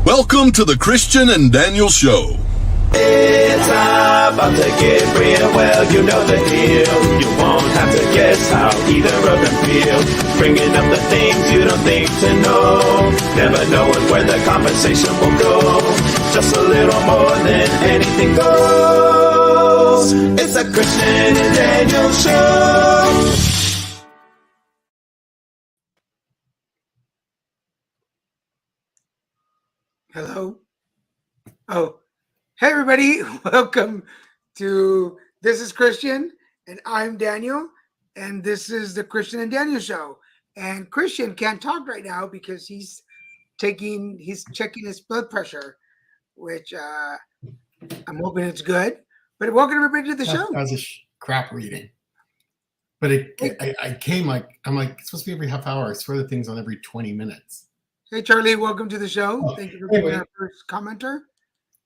Welcome to the Christian and Daniel Show. It's about to get real, well, you know the deal. You won't have to guess how either of them feel. Bringing up the things you don't think to know. Never knowing where the conversation will go. Just a little more than anything goes. It's a Christian and Daniel Show. Hello. Oh, hey everybody. Welcome to This is Christian and I'm Daniel and this is the Christian and Daniel Show. And Christian can't talk right now because he's checking his blood pressure, which I'm hoping it's good. But welcome everybody to the show. That was a crap reading. But I came I'm like, it's supposed to be every half hour. I swear the thing's on every 20 minutes. Hey Charlie, welcome to the show. Oh, Thank you for being our first commenter.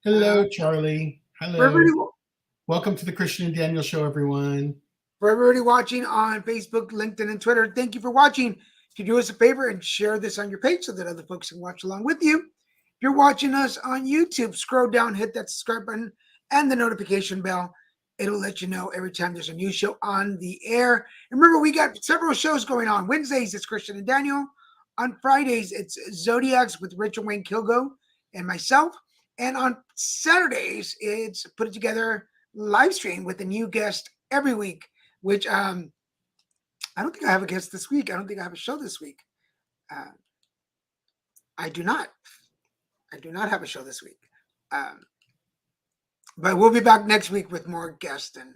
Hello, Charlie. Hello. For Welcome to the Christian and Daniel Show, everyone. For everybody watching on Facebook, LinkedIn, and Twitter, thank you for watching. If you do us a favor and share this on your page so that other folks can watch along with you. If you're watching us on YouTube, scroll down, hit that subscribe button and the notification bell. It'll let you know every time there's a new show on the air. And remember, we got several shows going on. Wednesdays, it's Christian and Daniel. On Fridays, it's Zodiacs with Rachel Wayne Kilgo and myself. And on Saturdays, it's put it together live stream with a new guest every week, which I don't think I have a guest this week. I don't think I have a show this week. I do not have a show this week. But we'll be back next week with more guests and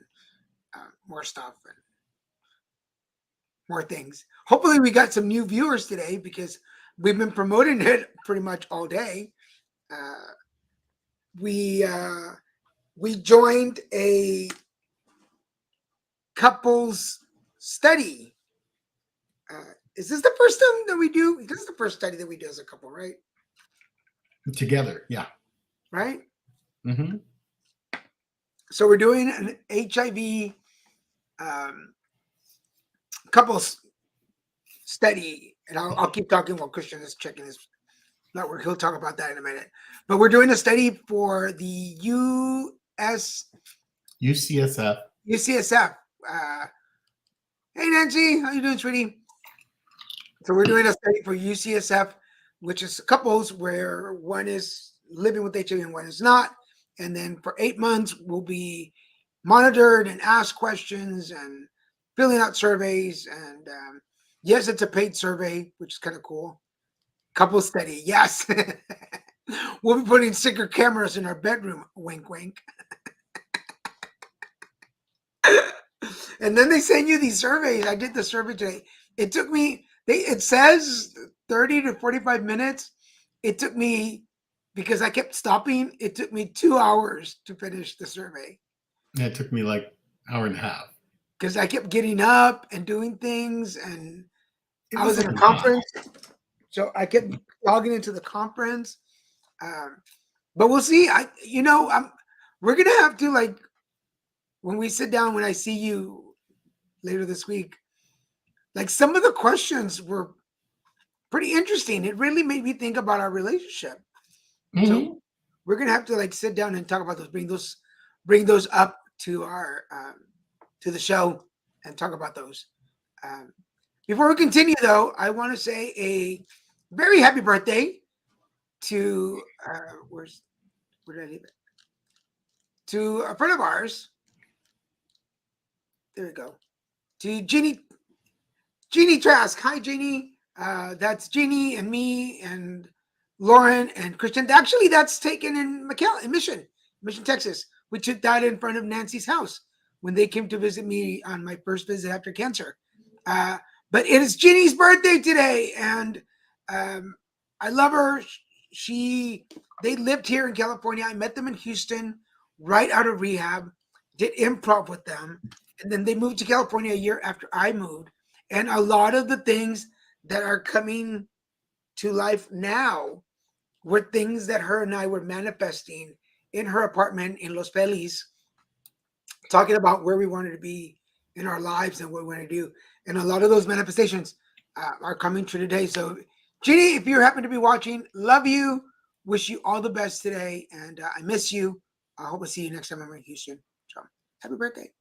more stuff and more things. Hopefully we got some new viewers today because we've been promoting it pretty much all day. We joined a couples study. Is this the first time that we do? This is the first study that we do as a couple, right? Together, yeah. Right? Mm-hmm. So we're doing an HIV couples study, and I'll keep talking while Christian is checking his network. He'll talk about that in a minute. But we're doing a study for the UCSF. UCSF. Hey Nancy, how you doing, sweetie? So we're doing a study for UCSF, which is couples where one is living with HIV and one is not. And then for 8 months, we'll be monitored and asked questions and filling out surveys. And yes, it's a paid survey, which is kind of cool. Couple study, yes. We'll be putting secret cameras in our bedroom. Wink, wink. And then they send you these surveys. I did the survey today. It took me, it says 30 to 45 minutes. It took me, because I kept stopping, it took me 2 hours to finish the survey. Yeah, it took me like an hour and a half. Because I kept getting up and doing things, and I was in a conference. So I kept logging into the conference. But we'll see. We're going to have to, like, when we sit down, when I see you later this week, like some of the questions were pretty interesting. It really made me think about our relationship. Mm-hmm. So we're going to have to like sit down and talk about those, bring those up to our, to the show and talk about those. Before we continue though, I want to say a very happy birthday to, where did I leave it? To a friend of ours. There we go. To Jeannie Trask. Hi, Jeannie. That's Jeannie and me and Lauren and Christian. Actually, that's taken in Mission, Texas. We took that in front of Nancy's house when they came to visit me on my first visit after cancer. But it is Jeannie's birthday today, and I love her. They lived here in California. I met them in Houston right out of rehab, did improv with them. And then they moved to California a year after I moved. And a lot of the things that are coming to life now were things that her and I were manifesting in her apartment in Los Feliz, talking about where we wanted to be in our lives and what we want to do. And a lot of those manifestations are coming true today. So, Jeannie, if you happen to be watching, love you. wish you all the best today, and I miss you. I hope I see you next time I'm in Houston. So, happy birthday.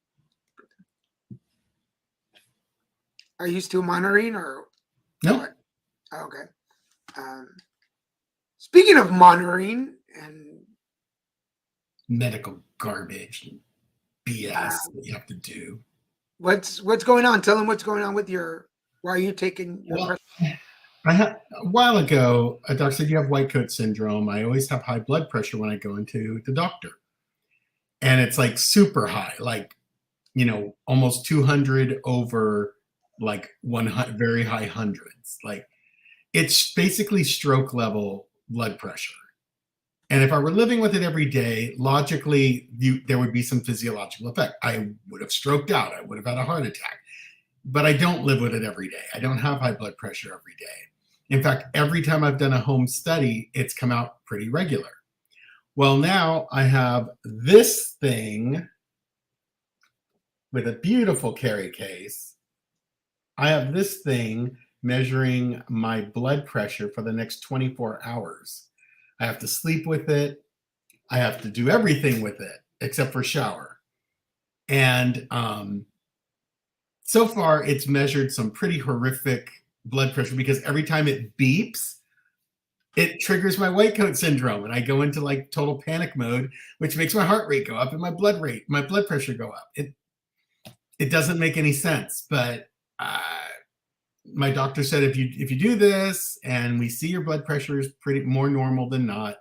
Are you still monitoring or No, what? Oh, okay. Speaking of monitoring and medical garbage and BS that you have to do. what's going on? Tell them what's going on with your. Why are you taking your? Well, a while ago, a doctor said you have white coat syndrome. I always have high blood pressure when I go into the doctor. And it's like super high, like, almost 200 over like 100, very high hundreds. Like, it's basically stroke level blood pressure. And if I were living with it every day, logically, there would be some physiological effect. I would have stroked out. I would have had a heart attack. But I don't live with it every day. I don't have high blood pressure every day. In fact, every time I've done a home study, it's come out pretty regular. Well, now I have this thing with a beautiful carry case. I have this thing measuring my blood pressure for the next 24 hours. I have to sleep with it. I have to do everything with it except for shower. And so far, it's measured some pretty horrific blood pressure because every time it beeps, it triggers my white coat syndrome, and I go into like total panic mode, which makes my heart rate go up and my blood pressure go up. It doesn't make any sense, but my doctor said if you do this and we see your blood pressure is pretty more normal than not,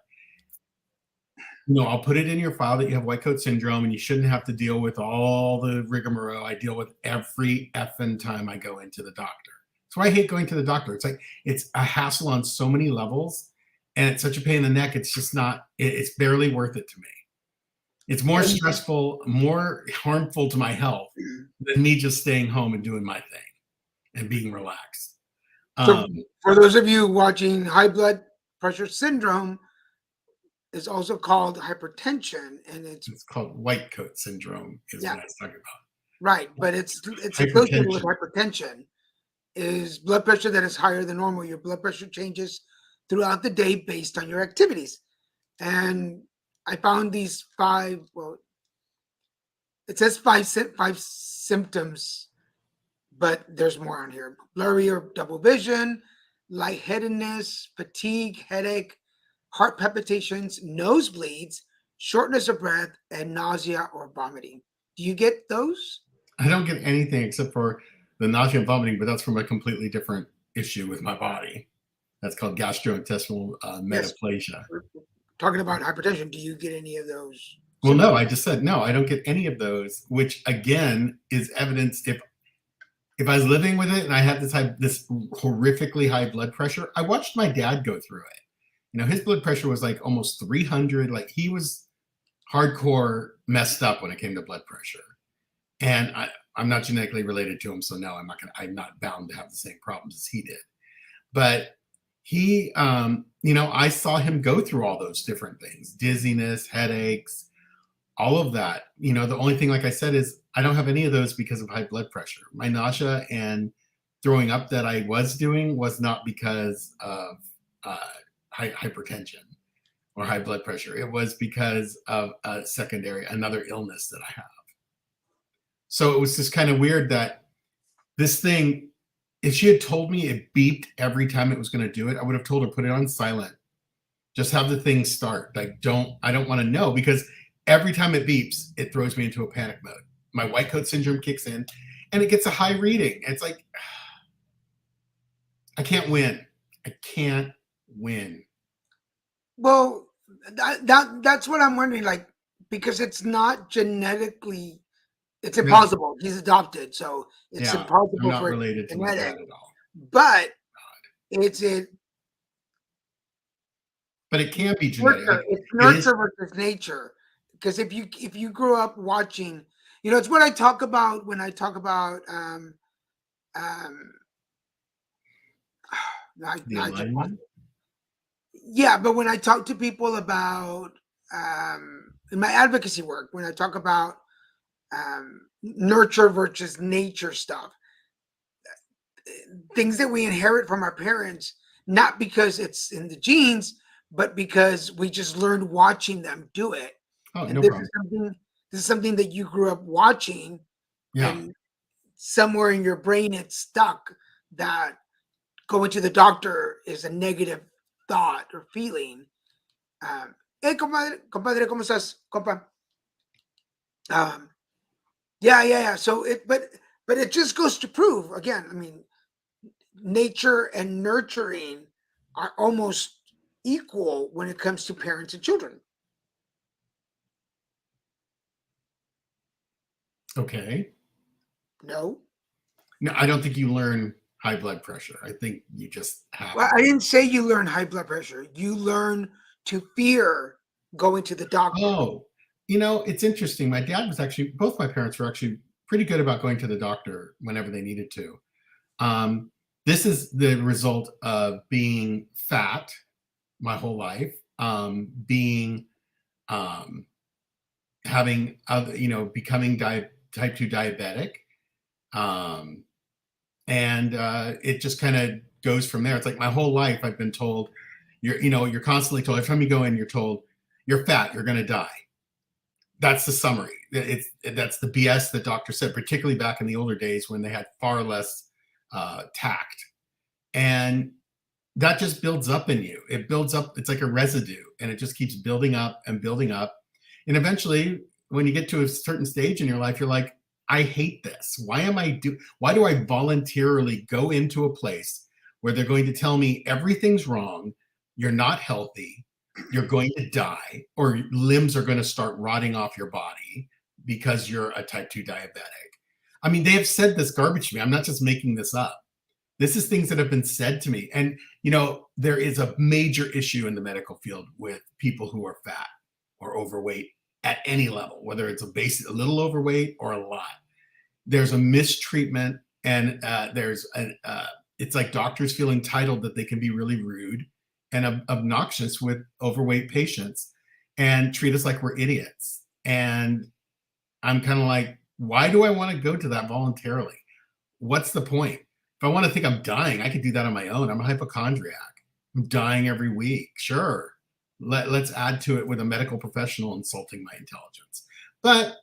I'll put it in your file that you have white coat syndrome, and you shouldn't have to deal with all the rigmarole I deal with every effing time I go into the doctor. That's why I hate going to the doctor. It's like it's a hassle on so many levels, and it's such a pain in the neck. It's just not. It's barely worth it to me. It's more stressful, more harmful to my health than me just staying home and doing my thing and being relaxed. So for those of you watching, high blood pressure syndrome is also called hypertension, and it's called white coat syndrome is what I was talking about. Right, but it's associated with hypertension. Is blood pressure that is higher than normal. Your blood pressure changes throughout the day based on your activities. And I found these five symptoms, but there's more on here. Blurry or double vision, lightheadedness, fatigue, headache, heart palpitations, nosebleeds, shortness of breath, and nausea or vomiting. Do you get those? I don't get anything except for the nausea and vomiting, but that's from a completely different issue with my body. That's called gastrointestinal metaplasia. We're talking about hypertension. Do you get any of those? Well, no, I just said no, I don't get any of those, which again is evidence if I was living with it and I had this horrifically high blood pressure. I watched my dad go through it. His blood pressure was like almost 300. Like he was hardcore messed up when it came to blood pressure. And I'm not genetically related to him, so no, I'm not bound to have the same problems as he did. But he, I saw him go through all those different things: dizziness, headaches, all of that. The only thing, like I said, is I don't have any of those because of high blood pressure. My nausea and throwing up that I was doing was not because of hypertension or high blood pressure. It was because of another illness that I have. So it was just kind of weird that this thing, if she had told me it beeped every time it was going to do it, I would have told her, put it on silent. Just have the thing start. I don't want to know, because every time it beeps, it throws me into a panic mode. My white coat syndrome kicks in and it gets a high reading. It's like, I can't win. I can't win. Well, that's what I'm wondering, like, because it's not genetically. It's impossible. He's adopted, so it's impossible I'm not for related to my dad at all. But but it can be genetic. It's nurture versus nature. Because if you grew up watching, it's what I talk about when I talk about but when I talk to people about in my advocacy work, when I talk about nurture versus nature stuff, things that we inherit from our parents, not because it's in the genes, but because we just learned watching them do it. Oh, And no problem. this is something that you grew up watching, Yeah. and somewhere in your brain it's stuck that going to the doctor is a negative thought or feeling. Hey, compadre, ¿cómo estás, compa? Um, yeah. So but it just goes to prove again. I mean, nature and nurturing are almost equal when it comes to parents and children. Okay. No, No, I don't think you learn high blood pressure. I think you just have well, it. I didn't say you learn high blood pressure. You learn to fear going to the doctor. Oh, you know, it's interesting. My dad was actually, both my parents were actually pretty good about going to the doctor whenever they needed to. This is the result of being fat my whole life, being, having other, becoming type 2 diabetic. And it just kind of goes from there. It's like my whole life I've been told, you're constantly told, every time you go in, you're told, you're fat, you're going to die. That's the summary. That's the BS that doctors said, particularly back in the older days when they had far less tact. And that just builds up in you. It builds up. It's like a residue, and it just keeps building up and building up. And eventually, when you get to a certain stage in your life, you're like, I hate this. Why do I voluntarily go into a place where they're going to tell me everything's wrong, you're not healthy, you're going to die, or limbs are going to start rotting off your body because you're a type 2 diabetic? I mean, they have said this garbage to me. I'm not just making this up. This is things that have been said to me. And, there is a major issue in the medical field with people who are fat or overweight at any level, whether it's a little overweight or a lot. There's a mistreatment, and it's like doctors feel entitled that they can be really rude and obnoxious with overweight patients and treat us like we're idiots. And I'm kind of like, why do I want to go to that voluntarily? What's the point? If I want to think I'm dying, I could do that on my own. I'm a hypochondriac. I'm dying every week. Sure. Let's add to it with a medical professional insulting my intelligence. But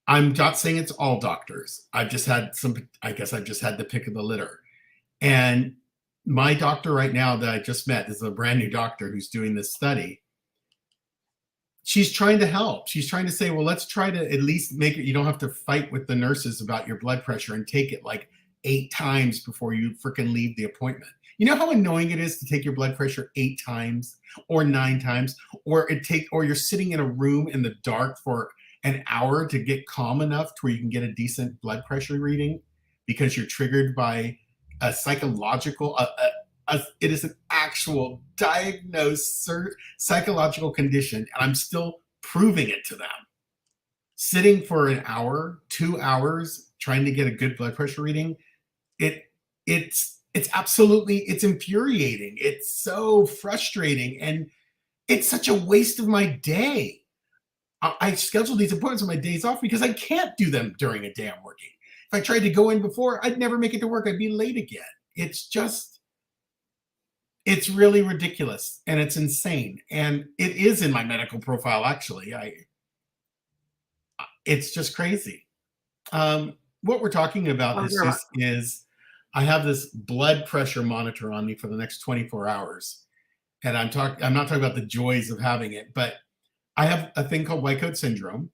I'm not saying it's all doctors. I've just had the pick of the litter. And my doctor right now that I just met is a brand new doctor who's doing this study. She's trying to help. She's trying to say, well, let's try to at least make it, you don't have to fight with the nurses about your blood pressure and take it like 8 times before you freaking leave the appointment. You know how annoying it is to take your blood pressure 8 times or 9 times, or you're sitting in a room in the dark for an hour to get calm enough to where you can get a decent blood pressure reading because you're triggered by a psychological, it is an actual diagnosed psychological condition, and I'm still proving it to them. Sitting for an hour, 2 hours, trying to get a good blood pressure reading, it's infuriating. It's so frustrating, and it's such a waste of my day. I schedule these appointments on my days off because I can't do them during a day I'm working. If I tried to go in before, I'd never make it to work. I'd be late again. It's really ridiculous, and it's insane. And it is in my medical profile, actually. It's just crazy. What we're talking about is I have this blood pressure monitor on me for the next 24 hours. And I'm not talking about the joys of having it, but I have a thing called white coat syndrome,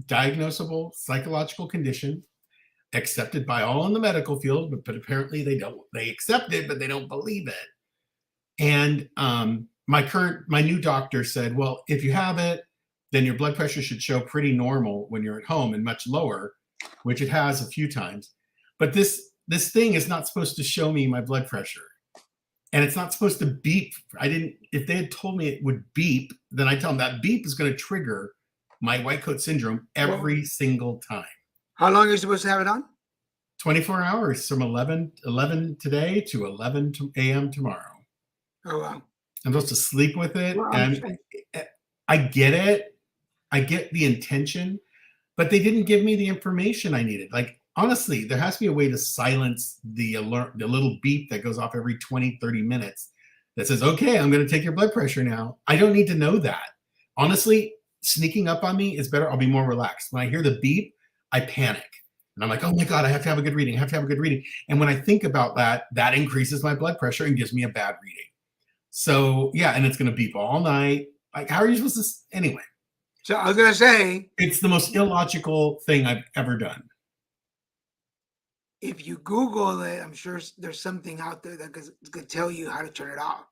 diagnosable psychological condition, accepted by all in the medical field, but apparently they accept it, but they don't believe it. And my new doctor said, well, if you have it, then your blood pressure should show pretty normal when you're at home and much lower, which it has a few times. But this thing is not supposed to show me my blood pressure. And it's not supposed to beep. If they had told me it would beep, then I tell them that beep is going to trigger my white coat syndrome every single time. How long are you supposed to have it on? 24 hours from 11 today to 11 a.m. tomorrow. Oh, wow. I'm supposed to sleep with it. Well, And I get it. I get the intention, but they didn't give me the information I needed. Like, honestly, there has to be a way to silence the alert, the little beep that goes off every 20, 30 minutes that says, okay, I'm going to take your blood pressure now. I don't need to know that. Honestly, sneaking up on me is better. I'll be more relaxed. When I hear the beep, I panic. And I'm like, oh my God, I have to have a good reading. I have to have a good reading. And when I think about that, that increases my blood pressure and gives me a bad reading. So yeah, and it's going to beep all night. Like, how are you supposed to? Anyway. So I was going to say, it's the most illogical thing I've ever done. If you Google it, I'm sure there's something out there that could tell you how to turn it off.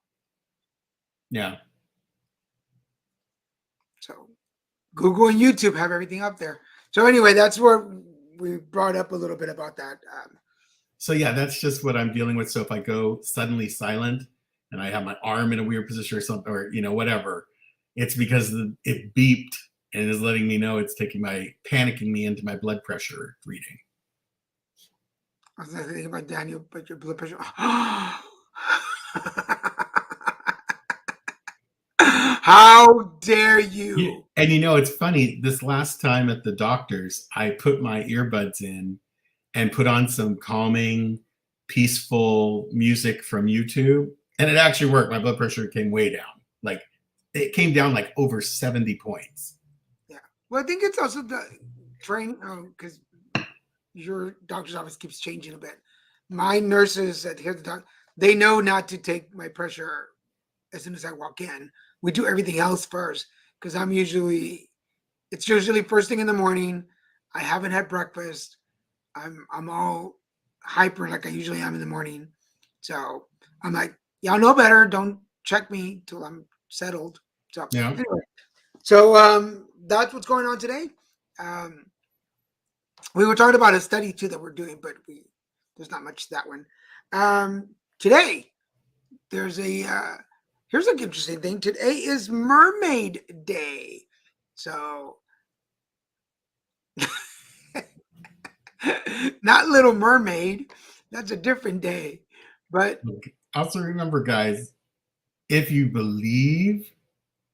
Yeah. So Google and YouTube have everything up there. So anyway, that's where we brought up a little bit about that. So yeah, that's just what I'm dealing with. So if I go suddenly silent and I have my arm in a weird position or something, or whatever, it's because it beeped and is letting me know it's panicking me into my blood pressure reading. I was thinking about Daniel, but your blood pressure. How dare you? And it's funny, this last time at the doctor's, I put my earbuds in and put on some calming, peaceful music from YouTube. And it actually worked. My blood pressure came way down. Like, it came down like over 70 points. Yeah. Well, I think it's also the train, because your doctor's office keeps changing a bit. My nurses at here, they know not to take my pressure as soon as I walk in. We do everything else first, because it's usually first thing in the morning. I haven't had breakfast. I'm all hyper like I usually am in the morning. So I'm like, y'all know better. Don't check me till I'm settled. So yeah. Anyway, so that's what's going on today. We were talking about a study too that we're doing, but there's not much to that one. Today, here's an interesting thing. Today is Mermaid Day. So not Little Mermaid. That's a different day. But also remember, guys, if you believe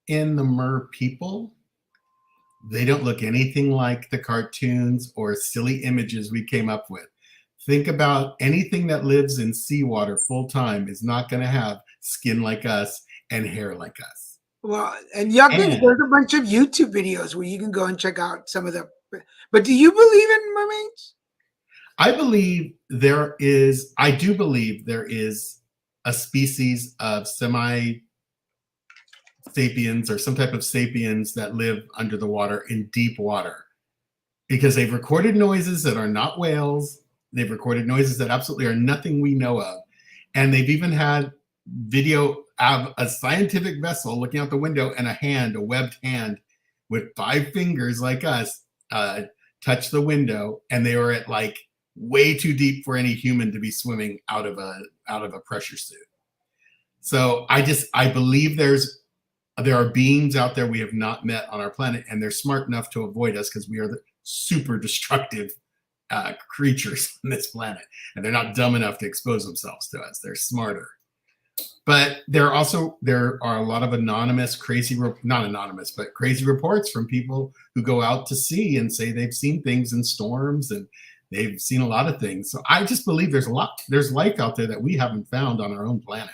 in the mer people, they don't look anything like the cartoons or silly images we came up with. Think about anything that lives in seawater full time is not going to have skin like us and hair like us. Well, and there's a bunch of YouTube videos where you can go and check out some of the. But do you believe in mermaids? I do believe there is a species of semi-sapiens or some type of sapiens that live under the water in deep water, because they've recorded noises that are not whales. They've recorded noises that absolutely are nothing we know of. And they've even had video of a scientific vessel looking out the window and a webbed hand with 5 fingers like us, touch the window, and they were at like way too deep for any human to be swimming out of a pressure suit. So I believe there are beings out there we have not met on our planet, and they're smart enough to avoid us because we are the super destructive creatures on this planet, and they're not dumb enough to expose themselves to us. They're smarter. But there are a lot of crazy reports from people who go out to sea and say they've seen things in storms and they've seen a lot of things. So I just believe there's life out there that we haven't found on our own planet.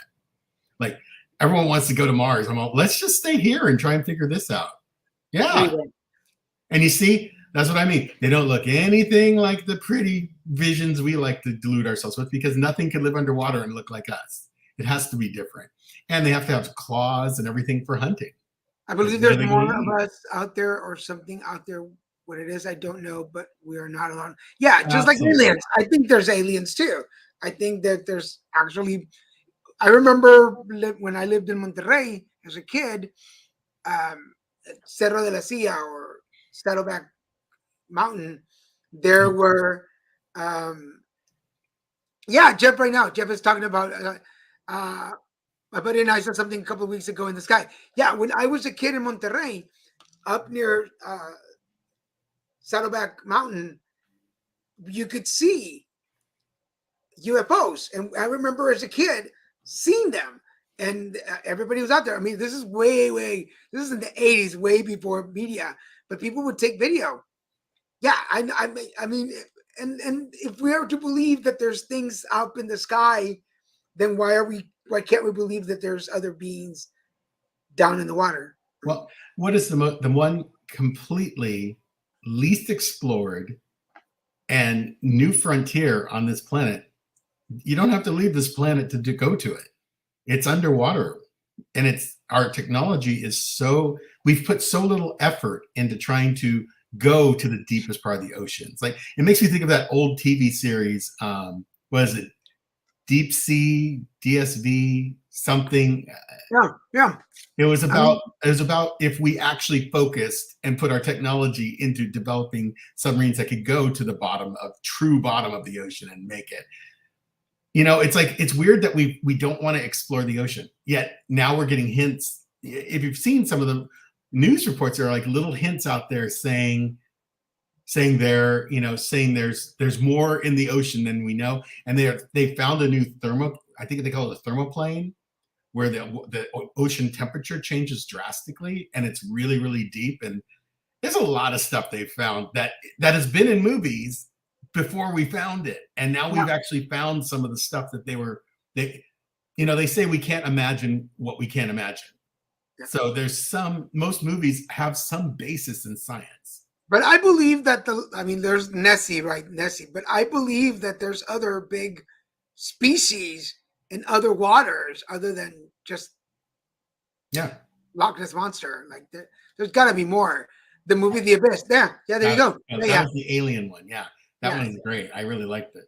Like, everyone wants to go to Mars. I'm all, let's just stay here and try and figure this out. Yeah. And you see, that's what I mean. They don't look anything like the pretty visions we like to delude ourselves with, because nothing can live underwater and look like us. It has to be different. And they have to have claws and everything for hunting. I believe there's more of us out there, or something out there. What it is, I don't know, but we are not alone. Yeah, just like aliens. I think there's aliens too. I think that there's actually, I remember when I lived in Monterrey as a kid, Cerro de la Silla or Saddleback Mountain, there were, Jeff right now. Jeff is talking about, my buddy and I saw something a couple of weeks ago in the sky. Yeah, when I was a kid in Monterrey, up near Saddleback Mountain, you could see UFOs. And I remember as a kid seeing them, and everybody was out there. I mean, this is this is in the 80s, way before media, but people would take video. Yeah, I mean, and if we are to believe that there's things up in the sky, then why are we why can't we believe that there's other beings down in the water? Well, what is the one completely least explored and new frontier on this planet? You don't have to leave this planet to go to it. It's underwater, and our technology is we've put so little effort into trying to go to the deepest part of the oceans. Like, it makes me think of that old TV series. What is it? Deep Sea, DSV, something. Yeah. It was about if we actually focused and put our technology into developing submarines that could go to the true bottom of the ocean and make it. It's like, it's weird that we don't want to explore the ocean, yet now we're getting hints. If you've seen some of the news reports, there are like little hints out there saying there's more in the ocean than we know, and they found a new I think they call it a thermoplane, where the ocean temperature changes drastically, and it's really, really deep. And there's a lot of stuff they've found that has been in movies before we found it, and now we've actually found some of the stuff that they say we can't imagine what we can't imagine. Yeah. So most movies have some basis in science. But I believe that there's Nessie, right? Nessie. But I believe that there's other big species in other waters other than just Loch Ness Monster. Like, there's got to be more. The movie The Abyss. There you go. That was the alien one. Yeah, that one's great. I really liked it.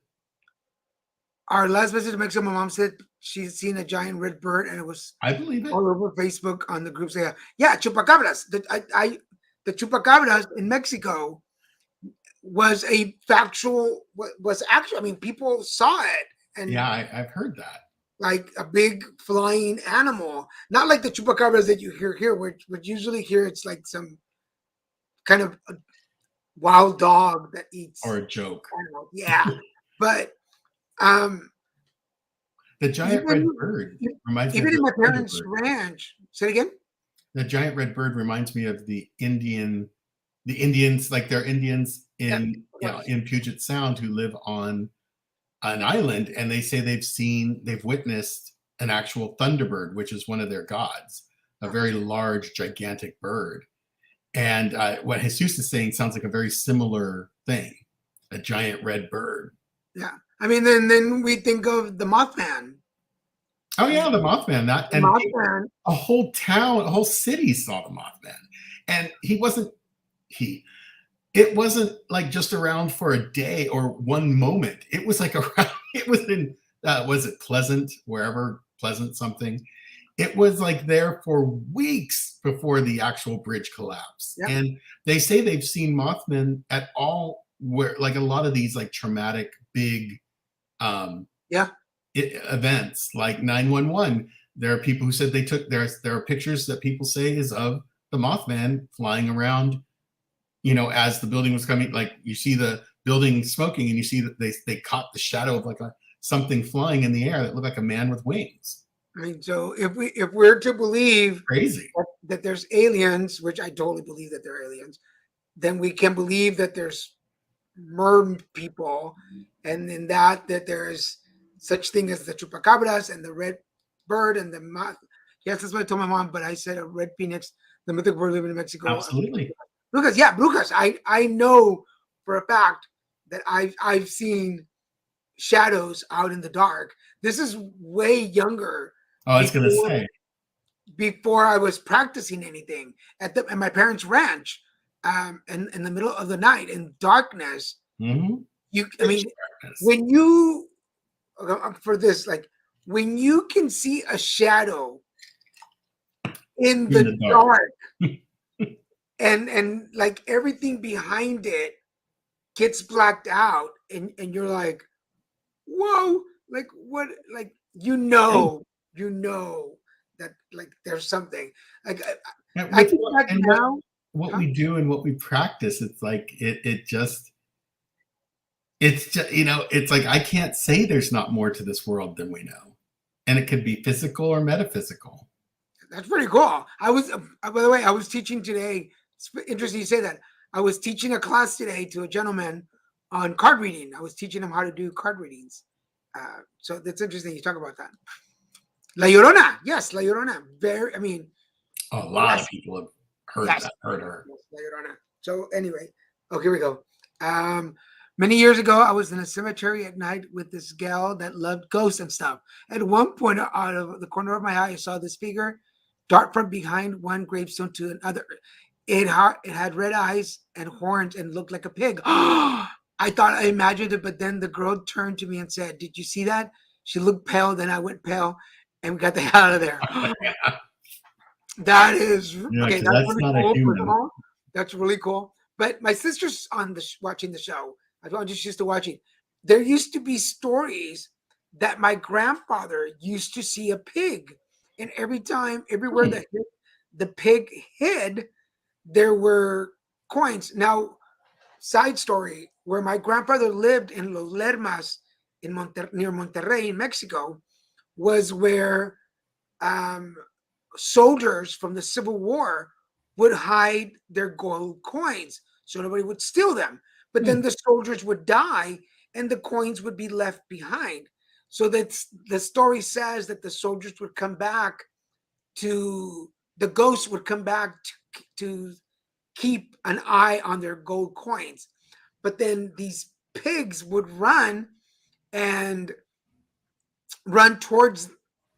Our last visit to Mexico, my mom said she's seen a giant red bird, and it was, I believe it, all over Facebook on the groups. Yeah, chupacabras. The chupacabras in Mexico was actually, I mean, people saw it. And yeah, I've heard that. Like a big flying animal, not like the chupacabras that you hear here, which usually here it's like some kind of a wild dog that eats, or a joke. Yeah, but the giant red bird reminds me. Even in my parents' ranch. Say it again. The giant red bird reminds me of the Indians, like they're Indians in Puget Sound who live on an island, and they say they've witnessed an actual thunderbird, which is one of their gods, a very large, gigantic bird. And what Jesus is saying sounds like a very similar thing, a giant red bird. Yeah, I mean, then we think of the Mothman. Oh yeah, the Mothman. Mothman. A whole town, a whole city saw the Mothman, and it wasn't like just around for a day or one moment. It was like around. It was in was it Pleasant, wherever, Pleasant something. It was like there for weeks before the actual bridge collapsed. Yep. And they say they've seen Mothman at all, where like a lot of these like traumatic big events like 911. There are people who said there are pictures that people say is of the Mothman flying around, as the building was coming. Like, you see the building smoking, and you see that they caught the shadow of like something flying in the air that looked like a man with wings. I mean, so if we're to believe crazy that there's aliens, which I totally believe that they're aliens, then we can believe that there's mer people, and in that there's such thing as the chupacabras and the red bird and the moth. Yes, that's what I told my mom, but I said a red phoenix, the mythic bird living in Mexico. Absolutely. Brujas. I know for a fact that I've seen shadows out in the dark. This is way younger. Oh, I was going to say. Before I was practicing anything at my parents' ranch, in the middle of the night in darkness. Mm-hmm. When you for this, like, when you can see a shadow in the dark, and like everything behind it gets blacked out, and you're like, whoa, like what, like that like there's something like I think now what we do and what we practice, it's like it's just it's like I can't say there's not more to this world than we know, and it could be physical or metaphysical. That's pretty cool. I was by the way, I was teaching today. It's interesting you say that. I was teaching a class today to a gentleman on card reading. I was teaching him how to do card readings. So that's interesting you talk about that. La Llorona. Yes, La Llorona. Very. I mean, A lot yes, of people have heard yes, that, heard her. yes, La Llorona. So anyway, okay, here we go. Many years ago, I was in a cemetery at night with this gal that loved ghosts and stuff. At one point, out of the corner of my eye, I saw this figure dart from behind one gravestone to another. It had red eyes and horns and looked like a pig. I thought I imagined it, but then the girl turned to me and said, "Did you see that?" She looked pale. Then I went pale, and we got the hell out of there. That is Yeah, okay. 'cause That's that's really not a cool. human. First of all, that's really cool. But my sister's on the watching the show. I'm just used to watching. There used to be stories that my grandfather used to see a pig, and every time, everywhere Hmm. that the pig hid, there were coins. Now, side story: where my grandfather lived in Los Lermas, near Monterrey, in Mexico, was where um, soldiers from the Civil War would hide their gold coins so nobody would steal them. But Hmm. then the soldiers would die and the coins would be left behind. So that's the story says that the soldiers would come back to the ghosts would come back to keep an eye on their gold coins. But then these pigs would and run towards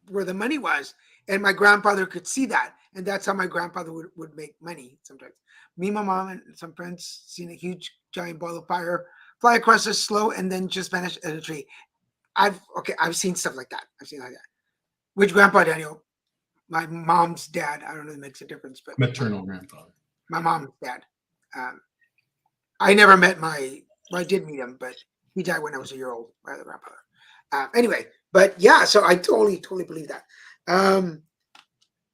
where the money was. And my grandfather could see that. And that's how my grandfather would make money sometimes. Me, my mom, and some friends seen a huge giant ball of fire fly across the slow and then just vanish in a tree. I've seen stuff like that. I've seen like that. Which grandpa, Daniel? My mom's dad. I don't know if it makes a difference, but Maternal grandfather. my mom's dad. Um, I never met well, I did meet him, but he died when I was a year old, my other grandfather. Anyway, but yeah, so I totally believe that.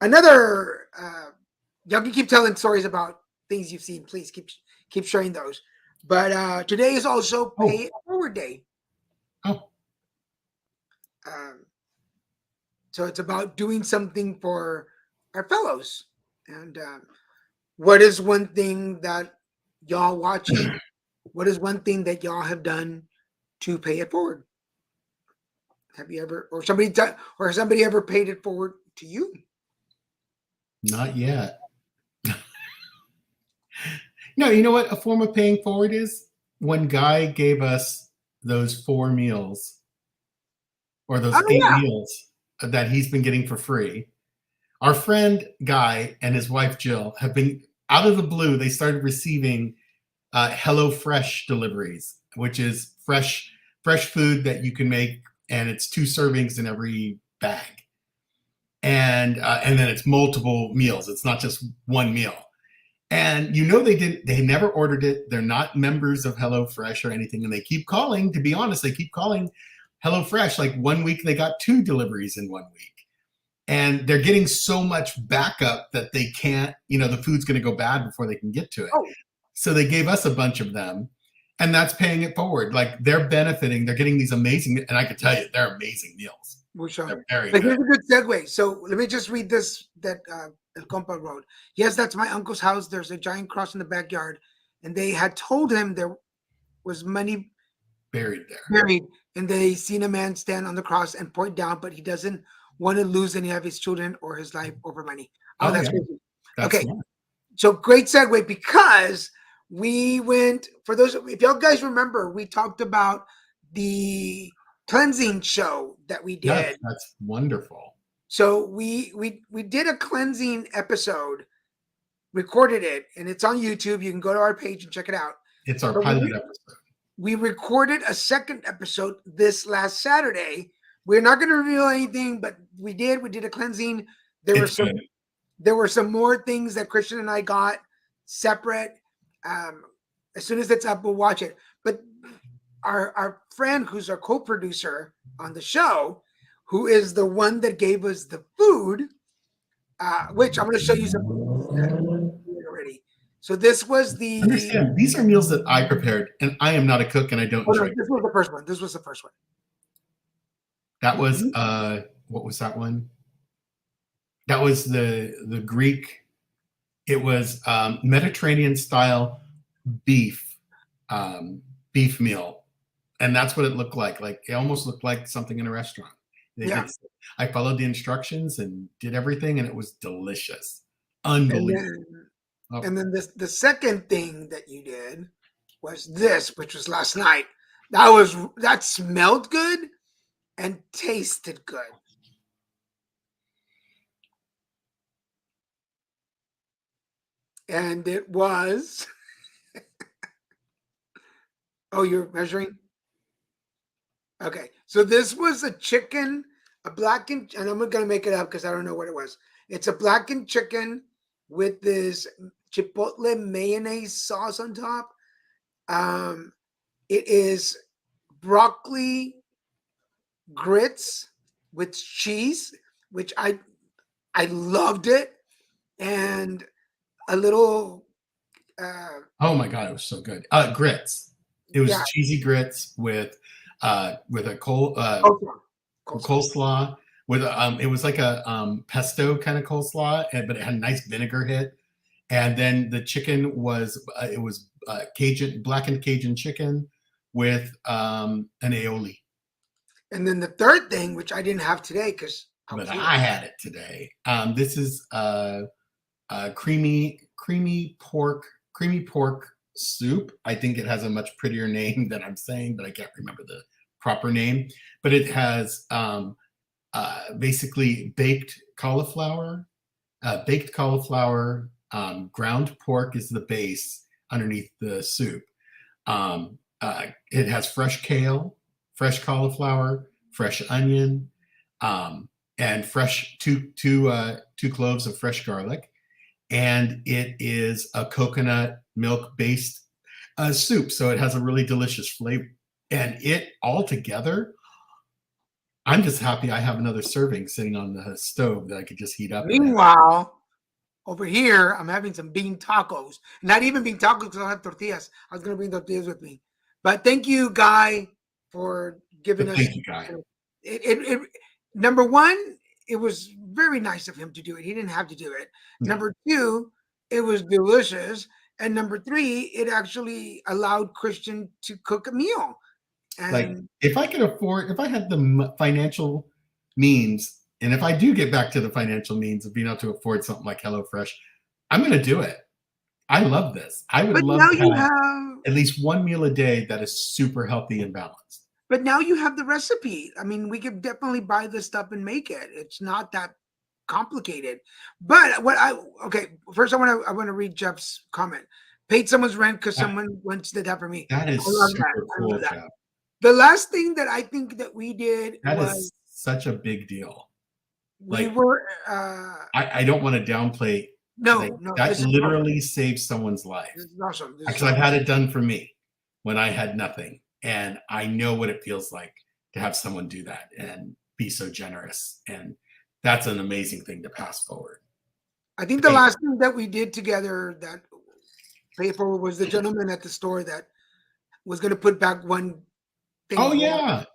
Another, y'all can keep telling stories about things you've seen. Please keep sharing those. But today is also Oh. Pay It Forward Day. Oh, So it's about doing something for our fellows. And what is one thing that y'all watching? What is one thing that y'all have done to pay it forward? Have you ever, or somebody ever paid it forward to you? not yet. No, you know what a form of paying forward is? When Guy gave us those 4 meals or those Oh 8 yeah. meals that he's been getting for free. Our friend Guy and his wife Jill have been out of the blue. They started receiving HelloFresh deliveries, which is fresh food that you can make, and it's 2 servings in every bag, and then it's multiple meals. It's not just one meal. And they never ordered it. They're not members of HelloFresh or anything, and they keep calling. To be honest, they keep calling HelloFresh. Like one week, they got 2 deliveries in 1 week. And they're getting so much backup that they can't, the food's going to go bad before they can get to it. Oh. So they gave us a bunch of them, and that's paying it forward. Like they're benefiting. They're getting these amazing, and I can tell you, they're amazing meals. They're very But good. here's a good segue. So let me just read this that El Compa wrote. Yes, that's my uncle's house. There's a giant cross in the backyard, and they had told him there was money Buried there. buried, and they seen a man stand on the cross and point down, but he doesn't want to lose any of his children or his life over money. Oh, that's yeah. crazy. That's Okay. smart. So great segue, because we went, for those, if y'all guys remember, we talked about the cleansing show that we did. Yes, that's wonderful. So we did a cleansing episode, recorded it, and it's on YouTube. You can go to our page and check it out. It's our But pilot episode. We recorded a second episode this last Saturday. We're not going to reveal anything, but we did a cleansing. There were some more things that Christian and I got separate. As soon as it's up, we'll watch it. But our friend, who's our co-producer on the show, who is the one that gave us the food, which I'm going to show you some already. So this was the. Understand, these are meals that I prepared, and I am not a cook, and I don't enjoy. This was the first one. This was the first one. That was what was that one? That was the Greek. It was Mediterranean style beef meal, and that's what it looked like. Like it almost looked like something in a restaurant. Yeah. I followed the instructions and did everything, and it was delicious. And Unbelievable. then Oh, and then the second thing that you did was this, which was last night. That smelled good and tasted good. And it was oh, you're measuring? Okay. So this was a chicken, a blackened, and I'm gonna make it up because I don't know what it was. It's a blackened chicken with this chipotle mayonnaise sauce on top. It is broccoli grits with cheese, which I loved it, and a little oh my god, it was so good. Grits. It was yeah, cheesy grits with a coleslaw. Coleslaw. coleslaw with it was like a pesto kind of coleslaw, but it had a nice vinegar hit. And then the chicken was it was Cajun blackened Cajun chicken with an aioli. And then the third thing, which I didn't have today because But I had it today. This is creamy pork soup. I think it has a much prettier name than I'm saying, but I can't remember the proper name. But it has basically baked cauliflower. Ground pork is the base underneath the soup. It has fresh kale, fresh cauliflower, fresh onion, and fresh two cloves of fresh garlic. And it is a coconut milk based soup, so it has a really delicious flavor. And it all together, I'm just happy I have another serving sitting on the stove that I could just heat up. Meanwhile, over here, I'm having some bean tacos. Not even bean tacos because I don't have tortillas. I was going to bring tortillas with me. But thank you, Guy, for giving us. Thank you, Guy. Number one, it was very nice of him to do it. He didn't have to do it. No. Number two, it was delicious. And number three, it actually allowed Christian to cook a meal. And like if I had the financial means, and if I do get back to the financial means of being able to afford something like HelloFresh, I'm going to do it. I love this. I would love to have at least one meal a day that is super healthy and balanced. But now you have the recipe. I mean, we could definitely buy this stuff and make it. It's not that complicated. But first I want to read Jeff's comment. Paid someone's rent because someone once did that for me. That is super cool, Jeff. The last thing that I think that we did was such a big deal. We were. I don't want to downplay. No, that literally saved someone's life. This is awesome. Because I've had it done for me when I had nothing, and I know what it feels like to have someone do that and be so generous, and that's an amazing thing to pass forward. I think the last thing that we did together that paid forward was the gentleman at the store that was going to put back one thing. Oh yeah,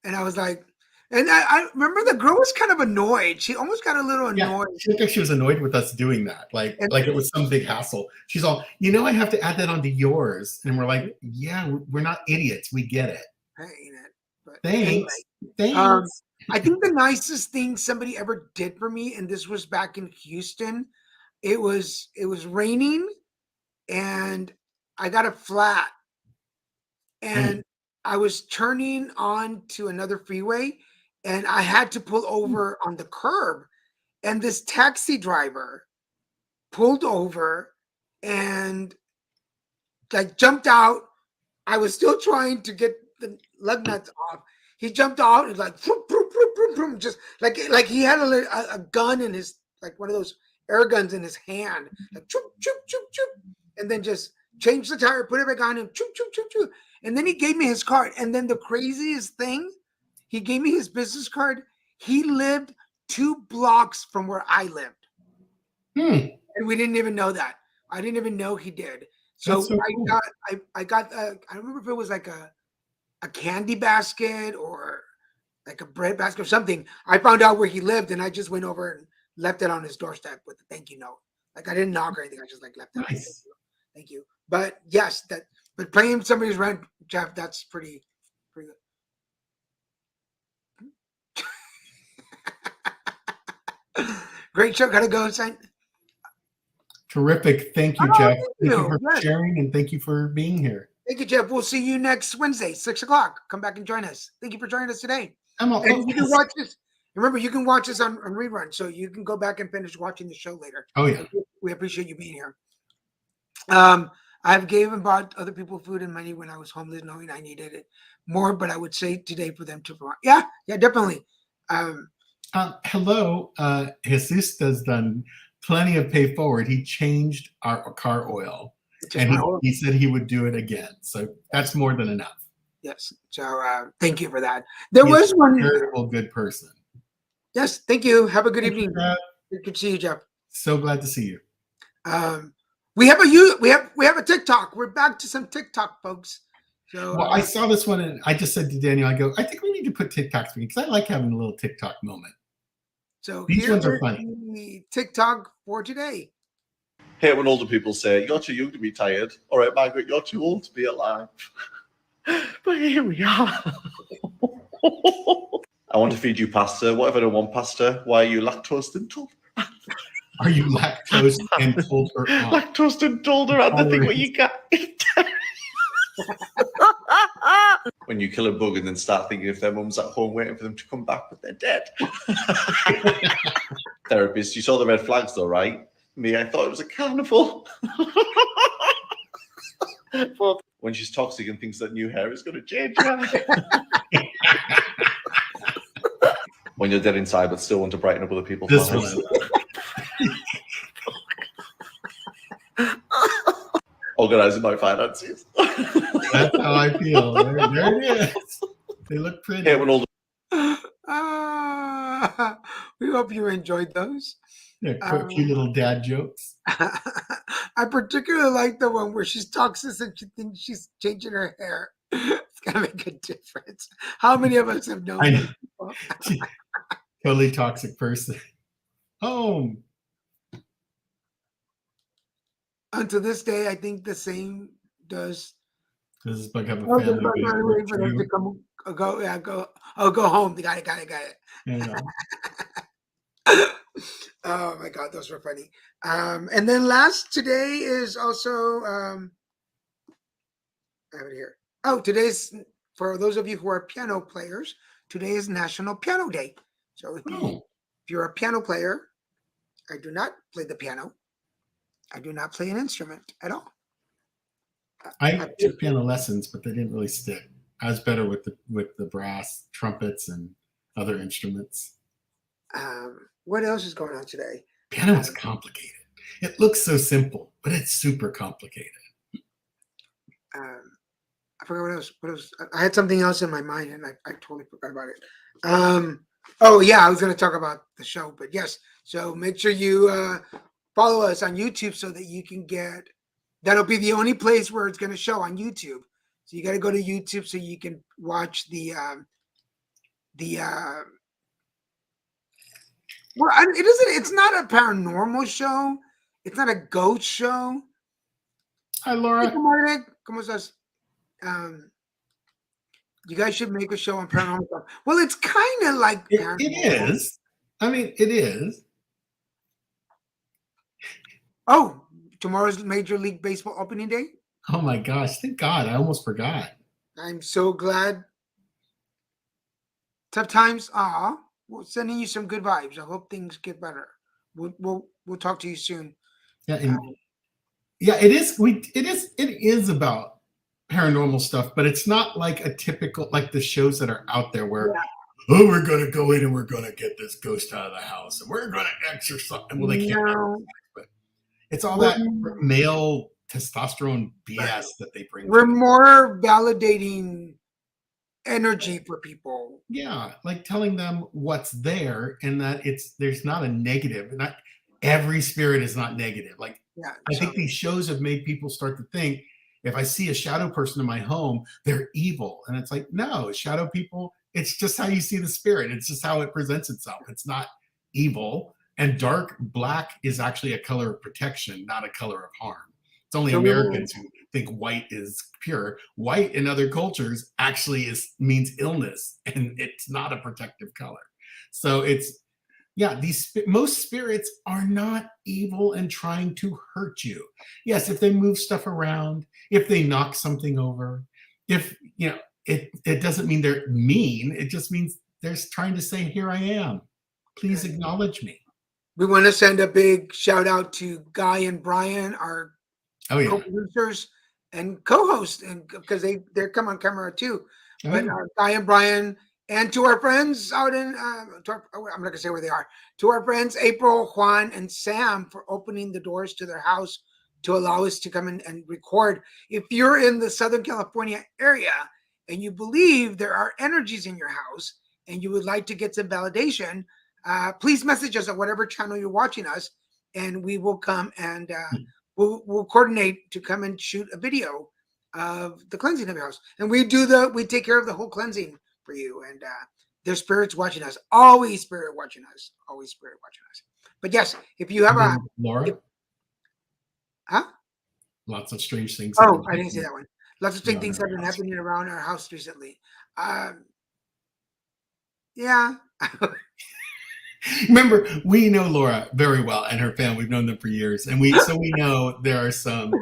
and I was like. And I remember the girl was kind of annoyed. She almost got a little annoyed. Yeah, she was annoyed with us doing that. Like it was some big hassle. She's all, I have to add that onto yours. And we're like, yeah, we're not idiots. We get it. I ain't it. But thanks. Anyway, thanks. I think the nicest thing somebody ever did for me, and this was back in Houston, it was raining and I got a flat. And I was turning on to another freeway. And I had to pull over on the curb, and this taxi driver pulled over and jumped out. I was still trying to get the lug nuts off. He jumped out and vroom, vroom, vroom, vroom, vroom, just like he had a gun in his, like one of those air guns in his hand, choop, choop, choop, choop, and then just changed the tire, put it back on, and choop, choop, choop, choop. And then he gave me his card. And then the craziest thing, he gave me his business card. He lived 2 blocks from where I lived. And we didn't even know that. I didn't even know he did. So cool. I got I don't remember if it was like a candy basket or like a bread basket or something. I found out where he lived, and I just went over and left it on his doorstep with a thank you note. Like I didn't knock or anything. I just left it. Nice. Thank you. But yes, but paying somebody's rent, Jeff, that's pretty good. Great show. Gotta go. Sign. Terrific. Thank you, Oh, Jeff. thank Thank you you. for Yes. sharing, and thank you for being here. Thank you, Jeff. We'll see you next Wednesday, 6:00. Come back and join us. Thank you for joining us today. Emma, And oh, you can yes. watch this. Remember, you can watch this on rerun, so you can go back and finish watching the show later. Oh, yeah. We appreciate you being here. I've gave and bought other people food and money when I was homeless, knowing I needed it more. But I would say today for them to, yeah, definitely. Hello, Jesus has done plenty of pay forward. He changed our car oil, and he said he would do it again. So that's more than enough. Yes. So thank you for that. There was one veritable good person. Yes. Thank you. Have a good Thank evening. you, Good to see you, Jeff. So glad to see you. We have a TikTok. We're back to some TikTok, folks. So well, I saw this one and I just said to Daniel, I go, I think we need to put TikToks because I like having a little TikTok moment. So these ones are funny. The TikTok for today. Hate when older people say, "You're too young to be tired." All right, Margaret, you're too old to be alive. But here we are. I want to feed you pasta. What if I don't want pasta? Why are you lactose intolerant? Are you lactose intolerant? Lactose intolerant. I think what you got. When you kill a bug and then start thinking if their mum's at home waiting for them to come back, but they're dead. Therapist, you saw the red flags though, right? Me, I thought it was a carnival. But when she's toxic and thinks that new hair is going to change her. When you're dead inside but still want to brighten up other people's lives. Organizing my finances. That's how I feel. There it is. They look pretty. Hey, when all we hope you enjoyed those. Yeah, a few little dad jokes. I particularly like the one where she's toxic and she thinks she's changing her hair. It's gonna make a difference. How many of us have known? I know. Totally toxic person. Home. Until this day, I think the same does. This is like have a family. For them to come, go home. Got it. Yeah. Oh my God, those were funny. And then last today is also I have it here. Oh, today's for those of you who are piano players. Today is National Piano Day. So if you're a piano player, I do not play the piano. I do not play an instrument at all. I took piano lessons, but they didn't really stick. I was better with the brass, trumpets, and other instruments. What else is going on today? Piano is complicated. It looks so simple, but it's super complicated. I forgot what else. What else? I had something else in my mind, and I totally forgot about it. Oh yeah, I was going to talk about the show, but yes. So make sure you follow us on YouTube so that you can get. That'll be the only place where it's going to show on YouTube. So you got to go to YouTube so you can watch the. Well, it isn't. It's not a paranormal show. It's not a ghost show. Hi, Laura. ¿Cómo estás? You guys should make a show on paranormal stuff. Well, it's kind of like it is. I mean, it is. Oh, tomorrow's Major League Baseball opening day. Oh my gosh! Thank God, I almost forgot. I'm so glad. Tough times. We're sending you some good vibes. I hope things get better. We'll talk to you soon. Yeah, yeah. It is. It is about paranormal stuff, but it's not like a typical like the shows that are out there where we're gonna go in and we're gonna get this ghost out of the house and we're gonna exorcise. Well, they can't. But it's all that male testosterone BS that they bring. We're more validating energy for people. Yeah, like telling them what's there and that there's not a negative. Not every spirit is not negative. Like I think these shows have made people start to think. If I see a shadow person in my home, they're evil. And it's like, no, shadow people, it's just how you see the spirit. It's just how it presents itself. It's not evil. And dark black is actually a color of protection, not a color of harm. It's only Americans who think white is pure. White in other cultures actually means illness, and it's not a protective color. So Yeah, most spirits are not evil and trying to hurt you. Yes, if they move stuff around, if they knock something over, if it doesn't mean they're mean. It just means they're trying to say, "Here I am. Please acknowledge me." We want to send a big shout out to Guy and Brian, our Oh yeah. co-producers and co-hosts, and because they come on camera too. Oh, But yeah. Guy and Brian, and to our friends out in, I'm not gonna say where they are. To our friends April, Juan, and Sam for opening the doors to their house to allow us to come in and record. If you're in the Southern California area and you believe there are energies in your house and you would like to get some validation, please message us at whatever channel you're watching us, and we will come and we'll coordinate to come and shoot a video of the cleansing of your house. And we take care of the whole cleansing for you. And there's spirits watching us, always spirit watching us. But yes, if you have Laura, huh? lots of strange things. Oh, I didn't say that one. Lots of strange No, things no, have been that's- happening around our house recently. Yeah. Remember, we know Laura very well and her family. We've known them for years, and we know there are some.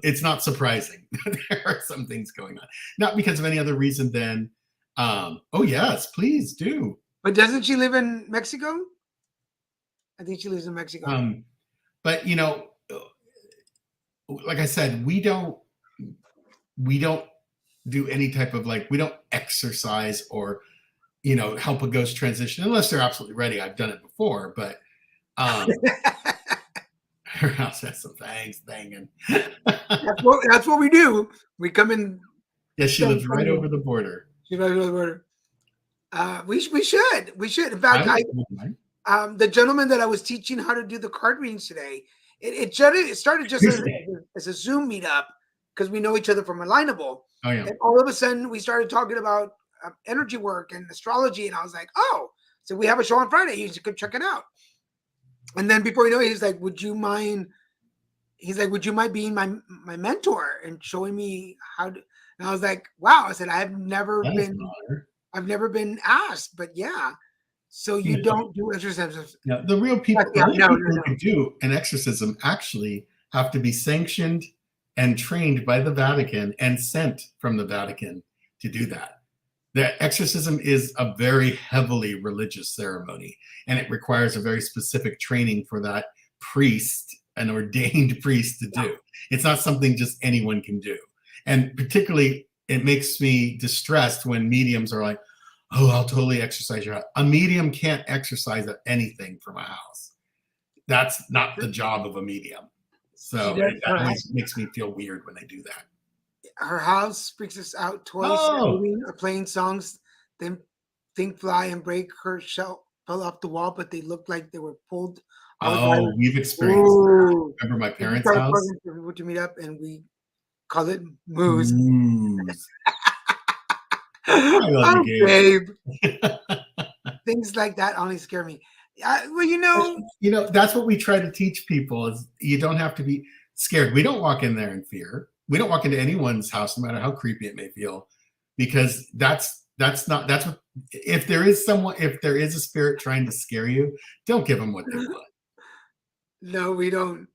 It's not surprising. There are some things going on, not because of any other reason than, oh yes, please do. But doesn't she live in Mexico? I think she lives in Mexico. But like I said, we don't do any type of we don't exercise or help a ghost transition unless they're absolutely ready. I've done it before, but her house has some things banging. That's what we do. We come in. Yeah, she lives right over the border. She's right over the border. We should. In fact, the gentleman that I was teaching how to do the card readings today, it started just as a Zoom meetup because we know each other from Alignable. Oh yeah. And all of a sudden, we started talking about energy work and astrology, and I was like, "Oh, so we have a show on Friday. You should go check it out." And then before you know it, he's like, "Would you mind?" He's like, "Would you mind being my mentor and showing me how to?" And I was like, "Wow!" I said, "I've never been asked, but yeah." So you don't do exorcisms? Yeah, the real people, No. who can do an exorcism actually have to be sanctioned and trained by the Vatican and sent from the Vatican to do that. The exorcism is a very heavily religious ceremony, and it requires a very specific training for that priest, an ordained priest, to do. It's not something just anyone can do. And particularly, it makes me distressed when mediums are like, "Oh, I'll totally exorcise your house." A medium can't exorcise anything from a house. That's not the job of a medium. So it always makes me feel weird when they do that. Her house freaks us out. Toys are playing songs, then things fly and break. Her shelf fell off the wall, but they looked like they were pulled. We've experienced that. Remember my parents' house? For people to meet up, and we call it moose. I love you, Babe. Things like that only scare me. That's what we try to teach people: is you don't have to be scared. We don't walk in there in fear. We don't walk into anyone's house, no matter how creepy it may feel, because that's what. If there is a spirit trying to scare you, don't give them what they want. No, we don't.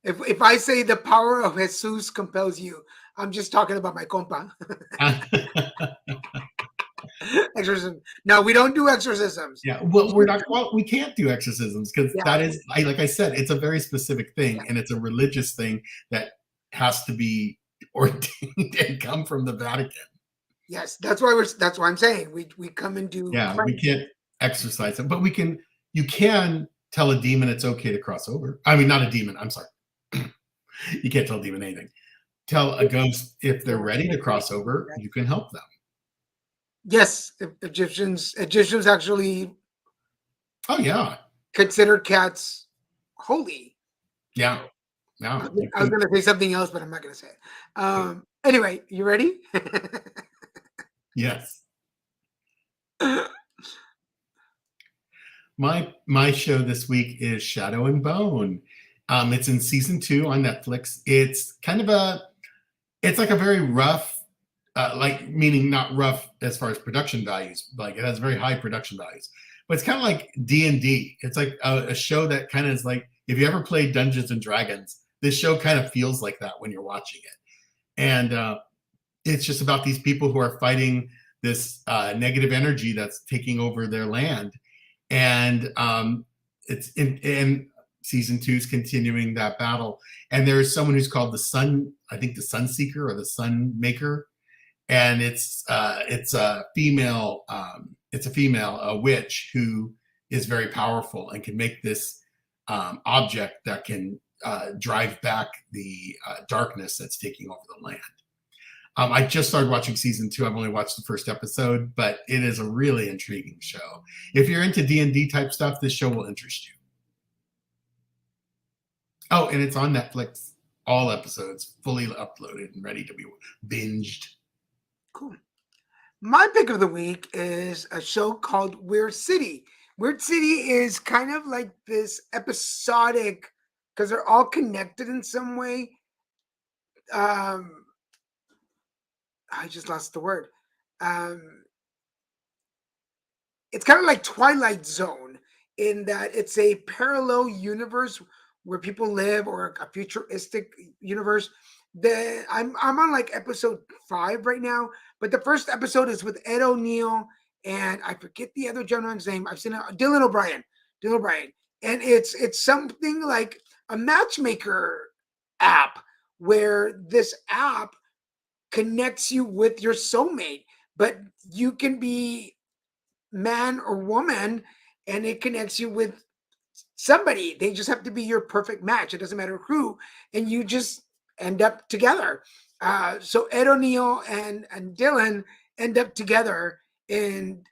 If I say the power of Jesus compels you, I'm just talking about my compa. Exorcism. No, we don't do exorcisms. Yeah, well, we can't do exorcisms because that is, like I said, it's a very specific thing, and it's a religious thing that has to be ordained and come from the Vatican. Yes, that's why I'm saying we come and do. Yeah, we can't exorcise it, but you can tell a demon it's okay to cross over. I mean, not a demon. I'm sorry. You can't tell a demon anything. Tell a ghost if they're ready to cross over, you can help them. Yes, Egyptians actually. Oh yeah. Consider cats holy. Yeah. No. I was going to say something else, but I'm not going to say it. Anyway, you ready? Yes. My show this week is Shadow and Bone. It's in season 2 on Netflix. It's kind of it's like a very rough, meaning not rough as far as production values. Like it has very high production values, But it's kind of like D&D. It's like a show that kind of is like, if you ever played Dungeons and Dragons, this show kind of feels like that when you're watching it. And it's just about these people who are fighting this negative energy that's taking over their land. And it's in season 2 is continuing that battle. And there is someone who's called the Sun, I think the Sun Seeker or the Sun Maker. And it's a female, a witch who is very powerful and can make this object that can drive back the darkness that's taking over the land. I just started watching season 2. I've only watched the first episode, but it is a really intriguing show. If you're into D&D type stuff, this show will interest you. Oh, and it's on Netflix. All episodes fully uploaded and ready to be binged. Cool. My pick of the week is a show called Weird City. Weird City is kind of like this episodic, because they're all connected in some way. I just lost the word. It's kind of like Twilight Zone in that it's a parallel universe where people live, or a futuristic universe. I'm on like episode 5 right now, but the first episode is with Ed O'Neill and I forget the other gentleman's name. I've seen it, Dylan O'Brien, and it's something like a matchmaker app where this app connects you with your soulmate, but you can be man or woman, and it connects you with somebody. They just have to be your perfect match. It doesn't matter who, and you just end up together. So Ed O'Neill and Dylan end up together, and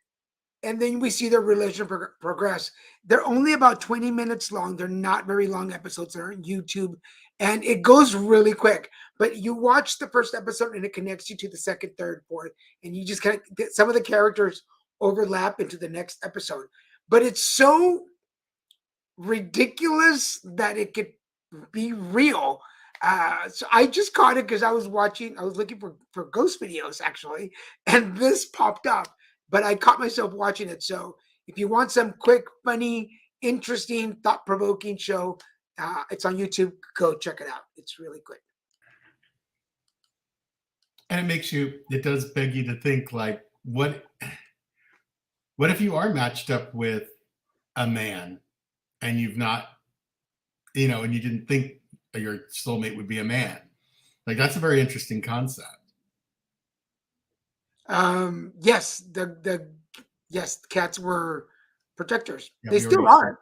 then we see their relationship progress. They're only about 20 minutes long. They're not very long episodes. They're on YouTube, and it goes really quick. But you watch the first episode, and it connects you to the second, third, fourth, and you just kind of, some of the characters overlap into the next episode. But it's so ridiculous that it could be real. So I just caught it because I was looking for ghost videos actually, and this popped up, but I caught myself watching it. So if you want some quick, funny, interesting, thought-provoking show, it's on YouTube. Go check it out. It's really quick. And it does beg you to think, like, what if you are matched up with a man and you've not, and you didn't think your soulmate would be a man? Like, that's a very interesting concept. Yes, the cats were protectors. Yeah, they still are.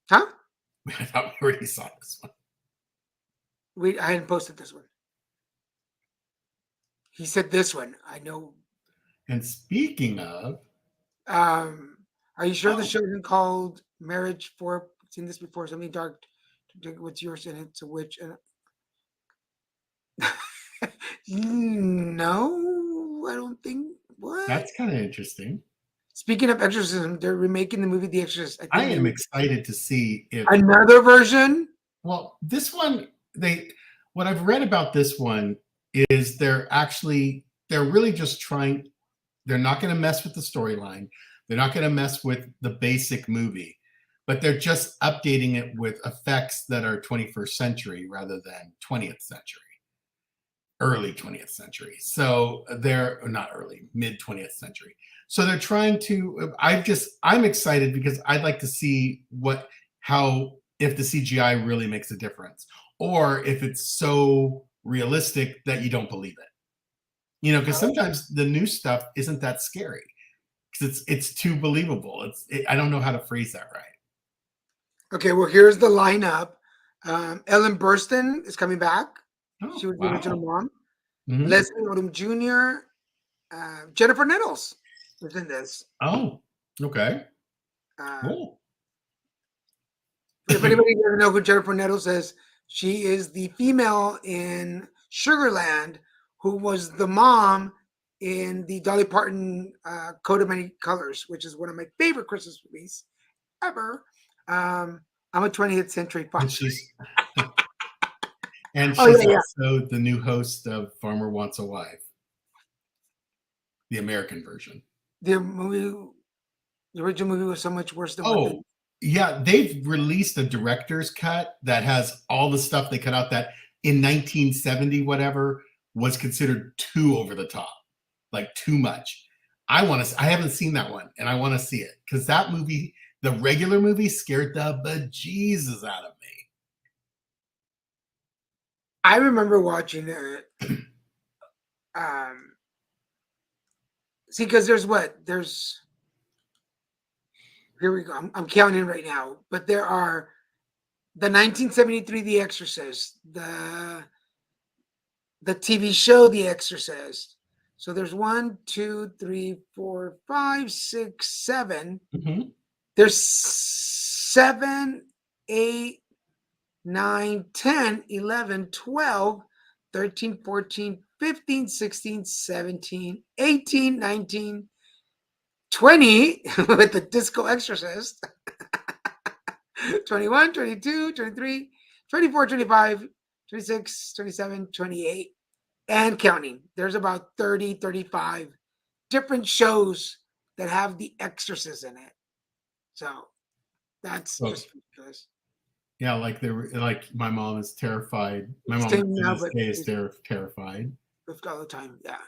Huh? I thought we already saw this one. I hadn't posted this one. He said this one. I know. And speaking of, are you sure the show isn't called Marriage for? I've seen this before. Something dark. What's yours? And it's a witch. No, I don't think. What? That's kind of interesting. Speaking of exorcism, they're remaking the movie The Exorcist. I am excited to see if another version. Well, this one, what I've read about this one is they're really just trying. They're not going to mess with the storyline. They're not going to mess with the basic movie, but they're just updating it with effects that are 21st century rather than 20th century, early 20th century. So they're not early, mid 20th century. So they're trying to, I'm excited because I'd like to see if the CGI really makes a difference, or if it's so realistic that you don't believe it. Because sometimes the new stuff isn't that scary because it's too believable. I don't know how to phrase that right. Okay, well, here's the lineup. Ellen Burstyn is coming back. Oh, She was the original mom. Mhm. Leslie Odom Jr., Jennifer Nettles was in this. Oh, okay. Cool. If anybody doesn't know who Jennifer Nettles is, she is the female in Sugarland who was the mom in the Dolly Parton Coat of Many Colors, which is one of my favorite Christmas movies ever. I'm a 20th Century Fox. And she's also the new host of Farmer Wants a Wife, the American version. The movie. The original movie was so much worse than what Oh, yeah, they've released a director's cut that has all the stuff they cut out that in 1970 whatever was considered too over the top, like too much. I haven't seen that one, and I want to see it because that movie, the regular movie, scared the bejesus out of me. I remember watching it. See, because there's here we go. I'm counting right now, but there are the 1973 The Exorcist, the TV show The Exorcist. So there's 1, 2, 3, 4, 5, 6, 7. Mhm. There's 7, 8, 9, 10, 11, 12, 13, 14, 15, 16, 17, 18, 19, 20 with the Disco Exorcist. 21, 22, 23, 24, 25, 26, 27, 28, and counting. There's about 30, 35 different shows that have The Exorcist in it. So that's Oh. just ridiculous. Yeah, like my mom is terrified. My mom Same now, to this but day is terrified. all the time, yeah.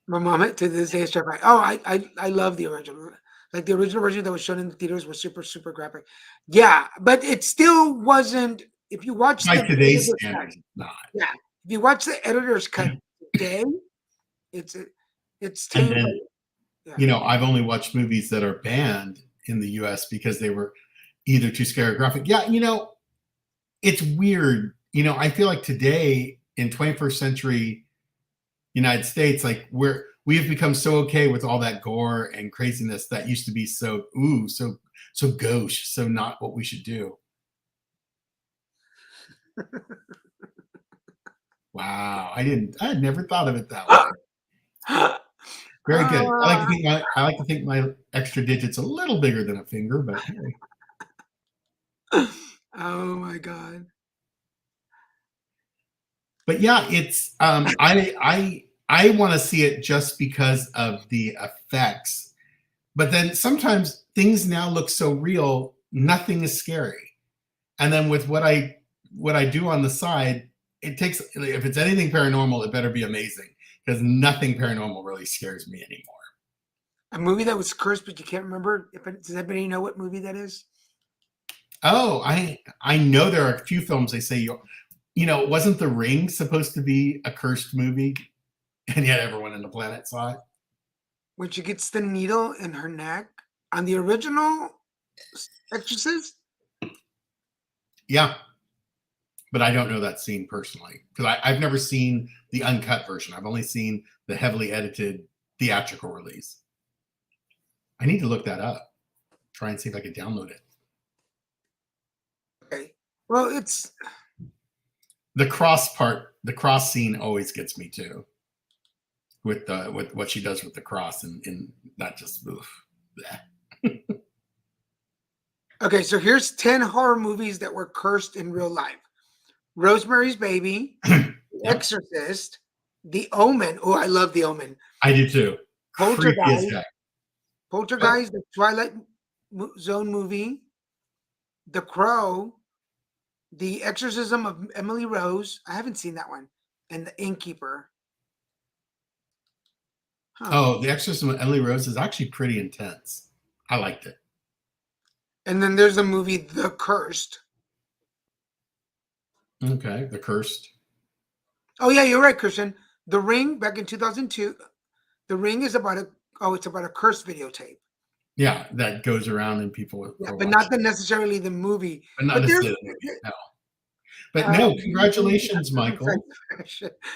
My mom to this day is terrified. Oh, I love the original. Like the original version that was shown in the theaters was super, super graphic. Yeah, but it still wasn't. If you watch By the today's editor's standards, cut, it's not. yeah, if you watch the editor's cut today, it's And tamed. then, Yeah. I've only watched movies that are banned in the US because they were either too scary or graphic. Yeah, it's weird. I feel like today in 21st century United States, like we have become so okay with all that gore and craziness that used to be so gauche, so not what we should do. Wow, I had never thought of it that way. Very good. I like to think my extra digit's a little bigger than a finger, but hey. Oh my God. But yeah, it's I want to see it just because of the effects. But then sometimes things now look so real, nothing is scary. And then with what I do on the side, it takes, if it's anything paranormal, it better be amazing because nothing paranormal really scares me anymore. A movie that was cursed, but you can't remember. Does anybody know what movie that is? Oh, I know there are a few films they say wasn't The Ring supposed to be a cursed movie, and yet everyone on the planet saw it. When she gets the needle in her neck on the original Exorcist. Yeah, but I don't know that scene personally because I've never seen the uncut version. I've only seen the heavily edited theatrical release. I need to look that up. Try and see if I can download it. Okay. Well, it's the cross part. The cross scene always gets me too. With what she does with the cross and not just okay. So here's 10 horror movies that were cursed in real life: Rosemary's Baby, The Exorcist, The Omen. Oh, I love The Omen. I do too. Poltergeist, the Twilight Zone movie, The Crow, The Exorcism of Emily Rose. I haven't seen that one, and The Innkeeper. Huh. Oh, The Exorcism of Emily Rose is actually pretty intense. I liked it. And then there's the movie The Cursed. Okay, The Cursed. Oh yeah, you're right, Christian. The Ring, back in 2002. The Ring is about it's about a cursed videotape. Yeah, that goes around and people. Yeah, but not necessarily the movie. But not necessarily the movie. No. But no, congratulations, Michael.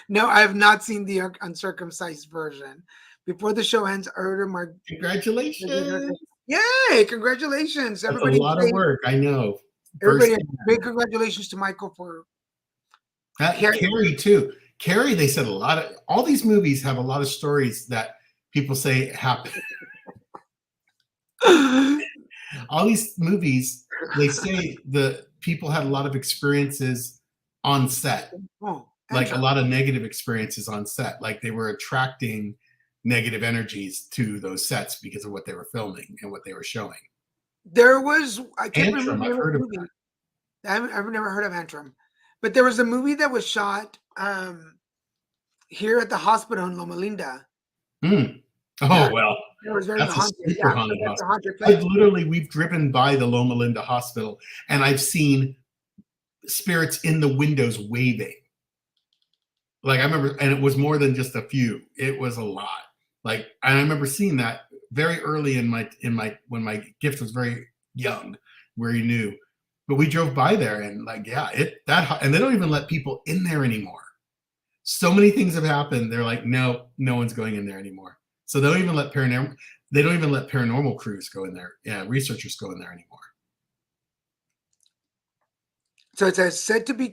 No, I have not seen the uncircumcised version. Before the show ends, I ordered my congratulations. Yay! Congratulations, That's everybody. A lot of work, I know. Everybody, big congratulations to Michael for Carrie too. Carrie, they said all these movies have a lot of stories that people say happen. All these movies, they say the people had a lot of experiences on set, like a lot of negative experiences on set, like they were attracting negative energies to those sets because of what they were filming and what they were showing. There was, I can't Antrim, remember I've the heard of movie. I've never heard of Antrim, but there was a movie that was shot here at the hospital in Loma Linda. Mm. Oh, Yeah. well, It was very that's a haunted. super Yeah, haunted that's a hospital. haunted place. We've driven by the Loma Linda Hospital and I've seen spirits in the windows waving. Like I remember, and it was more than just a few. It was a lot. Like, and I remember seeing that very early in my when my gift was very young, where you knew. But we drove by there and like, yeah, and they don't even let people in there anymore. So many things have happened. They're like, no one's going in there anymore. So they don't even let paranormal crews go in there. Yeah, researchers go in there anymore. So it says said to be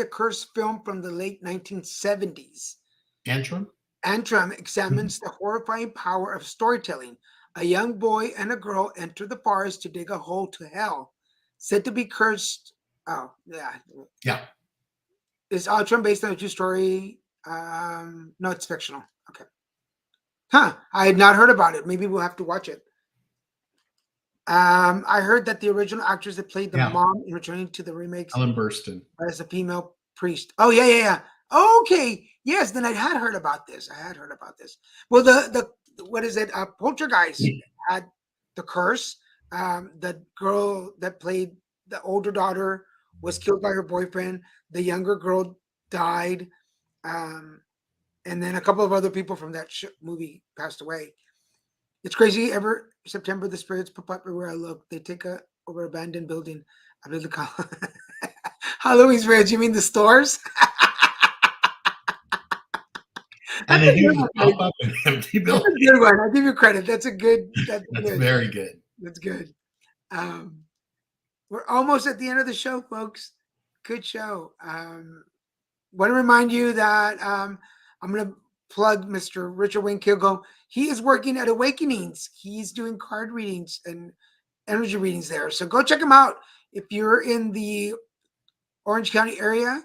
a cursed film from the late 1970s. Antrim? Antrim examines the horrifying power of storytelling. A young boy and a girl enter the forest to dig a hole to hell. Said to be cursed. Oh, yeah. Yeah. Is Antrim based on a true story? No, it's fictional. Okay. Huh. I had not heard about it. Maybe we'll have to watch it. I heard that the original actress that played the mom in returning to the remakes Ellen Burstyn as a female priest. Oh, yeah. Okay. Yes, then I had heard about this. Well, the what is it? Poltergeist had the curse. The girl that played the older daughter was killed by her boyfriend. The younger girl died. And then a couple of other people from that movie passed away. It's crazy. Every September, the spirits pop up everywhere I look. They take over abandoned building. I really call Halloween spirits. You mean the stores? and they do pop up in empty buildings. That's a good one. I'll give you credit. That's good. Very good. That's good. We're almost at the end of the show, folks. Good show. Want to remind you that I'm going to plug Mr. Richard Wayne Kilgo. He is working at Awakenings. He's doing card readings and energy readings there. So go check him out. If you're in the Orange County area,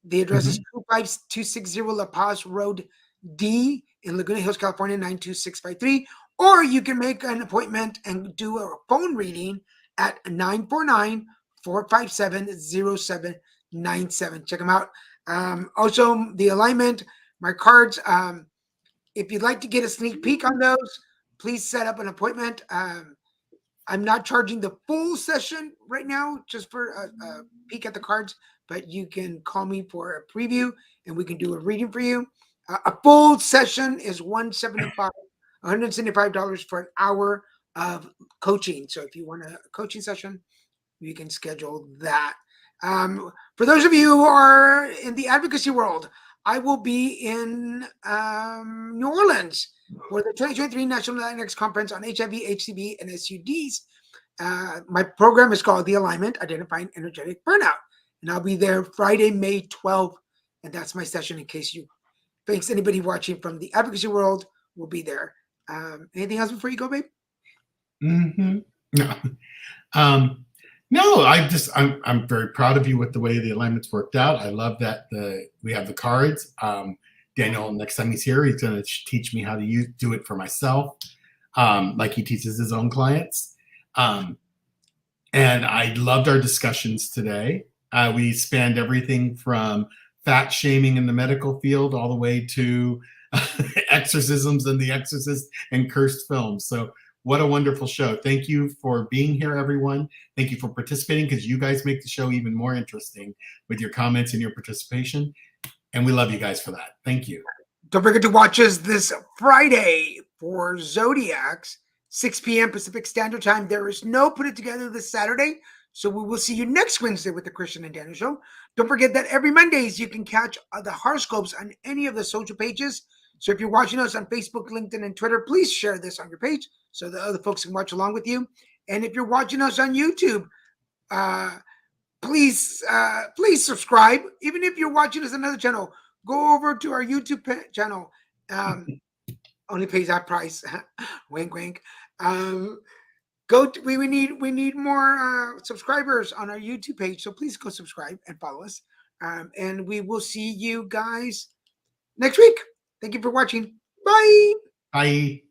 the address is 25260 La Paz Road D in Laguna Hills, California, 92653. Or you can make an appointment and do a phone reading at 949-457-0797. Check them out. Also, the alignment, my cards. If you'd like to get a sneak peek on those, please set up an appointment. I'm not charging the full session right now, just for a peek at the cards, but you can call me for a preview and we can do a reading for you. A full session is $175 for an hour of coaching. So if you want a coaching session, you can schedule that. For those of you who are in the advocacy world, I will be in New Orleans for the 2023 National Latinx Conference on HIV, HCV, and SUDs. My program is called The Alignment, Identifying Energetic Burnout. And I'll be there Friday, May 12th. And that's my session in case you thanks anybody watching from the advocacy world will be there. Anything else before you go, babe? No. No, I'm very proud of you with the way the alignments worked out. I love that we have the cards. Daniel, next time he's here, he's going to teach me how to do it for myself, like he teaches his own clients. And I loved our discussions today. We spanned everything from fat shaming in the medical field all the way to exorcisms and The Exorcist and cursed films. So what a wonderful show. Thank you for being here, everyone. Thank you for participating, because you guys make the show even more interesting with your comments and your participation. And we love you guys for that. Thank you. Don't forget to watch us this Friday for Zodiacs, 6 p.m. Pacific Standard Time. There is no Put It Together this Saturday. So we will see you next Wednesday with the Christian and Daniel Show. Don't forget that every Mondays you can catch the horoscopes on any of the social pages. So if you're watching us on Facebook, LinkedIn, and Twitter, please share this on your page so that other folks can watch along with you. And if you're watching us on YouTube, please subscribe. Even if you're watching us on another channel, go over to our YouTube channel. Only pays that price. Wink, wink. We need more subscribers on our YouTube page. So please go subscribe and follow us. And we will see you guys next week. Thank you for watching. Bye. Bye.